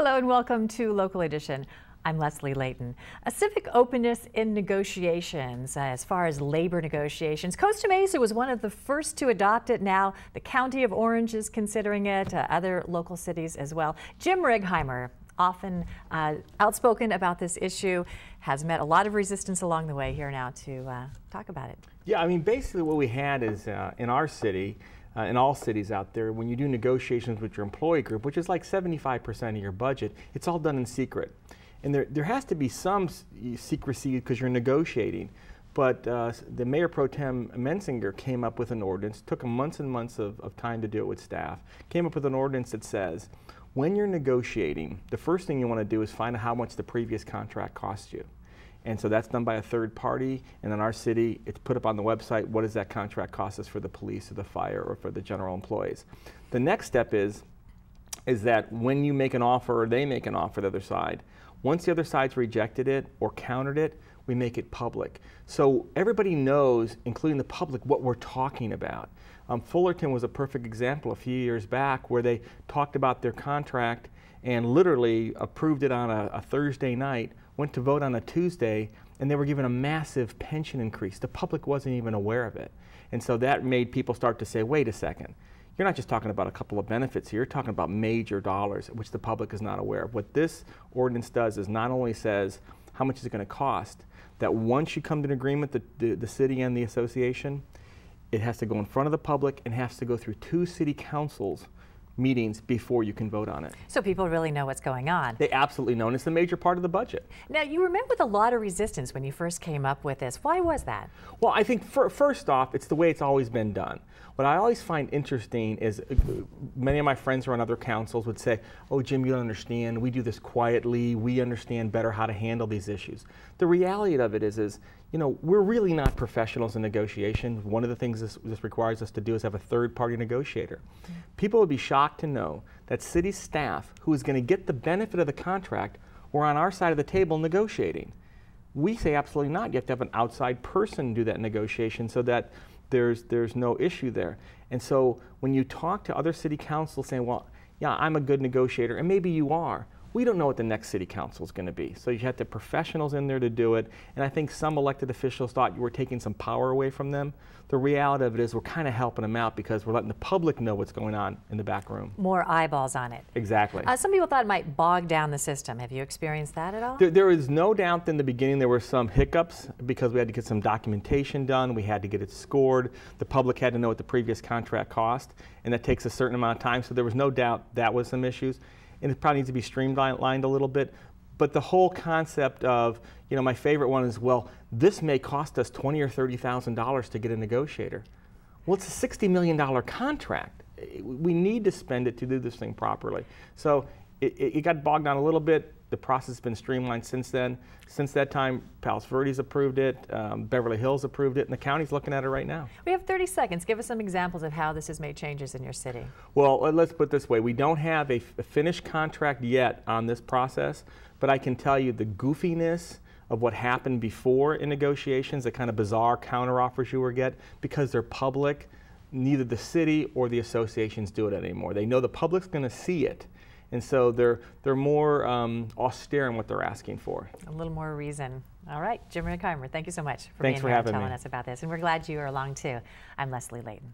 Hello and welcome to Local Edition. I'm Leslie Leyton. A civic openness in negotiations as far as labor negotiations. Costa Mesa was one of the first to adopt it. Now the County of Orange is considering it, other local cities as well. Jim Righeimer, often outspoken about this issue, has met a lot of resistance along the way. Here now to talk about it. Yeah, I mean, basically what we had is in our city, in all cities out there, when you do negotiations with your employee group, which is like 75% of your budget, it's all done in secret. And there has to be some secrecy because you're negotiating. But the Mayor Pro Tem Mensinger came up with an ordinance, took months and months of time to do it with staff, came up with an ordinance that says, when you're negotiating, the first thing you want to do is find out how much the previous contract cost you. And so that's done by a third party, and in our city, it's put up on the website, what does that contract cost us for the police or the fire or for the general employees. The next step is that when you make an offer or they make an offer to the other side, once the other side's rejected it or countered it, we make it public. So everybody knows, including the public, what we're talking about. Fullerton was a perfect example a few years back where they talked about their contract and literally approved it on a Thursday night, went to vote on a Tuesday, and they were given a massive pension increase. The public wasn't even aware of it. And so that made people start to say, wait a second, you're not just talking about a couple of benefits here, you're talking about major dollars, which the public is not aware of. What this ordinance does is not only says how much is it going to cost, that once you come to an agreement, the city and the association, it has to go in front of the public and has to go through 2 city councils meetings before you can vote on it. So people really know what's going on. They absolutely know, and it's a major part of the budget. Now, you remember with a lot of resistance when you first came up with this. Why was that? Well, I think first off, it's the way it's always been done. What I always find interesting is many of my friends who are on other councils would say, oh, Jim, you don't understand. We do this quietly. We understand better how to handle these issues. The reality of it is you know, we're really not professionals in negotiation. One of the things this requires us to do is have a third-party negotiator. Mm-hmm. People would be shocked to know that city staff, who is going to get the benefit of the contract, were on our side of the table negotiating. We say absolutely not. You have to have an outside person do that negotiation so that there's no issue there. And so when you talk to other city councils saying, well, yeah, I'm a good negotiator, and maybe you are, we don't know what the next city council is going to be. So you have the professionals in there to do it. And I think some elected officials thought you were taking some power away from them. The reality of it is we're kind of helping them out because we're letting the public know what's going on in the back room. More eyeballs on it. Exactly. Some people thought it might bog down the system. Have you experienced that at all? There is no doubt in the beginning there were some hiccups because we had to get some documentation done. We had to get it scored. The public had to know what the previous contract cost, and that takes a certain amount of time. So there was no doubt that was some issues. And it probably needs to be streamlined a little bit. But the whole concept of, you know, my favorite one is, well, this may cost us $20,000 or $30,000 to get a negotiator. Well, it's a $60 million contract. We need to spend it to do this thing properly. So it got bogged down a little bit. The process has been streamlined since then. Since that time, Palos Verdes approved it, Beverly Hills approved it, and the county's looking at it right now. We have 30 seconds. Give us some examples of how this has made changes in your city. Well, let's put it this way. We don't have a finished contract yet on this process, but I can tell you the goofiness of what happened before in negotiations, the kind of bizarre counteroffers you would get, because they're public, neither the city or the associations do it anymore. They know the public's going to see it. And so they're more austere in what they're asking for. A little more reason. All right, Jim Righeimer, thank you so much for Thanks being for here and having telling me. us about this. And we're glad you are along too. I'm Leslie Leyton.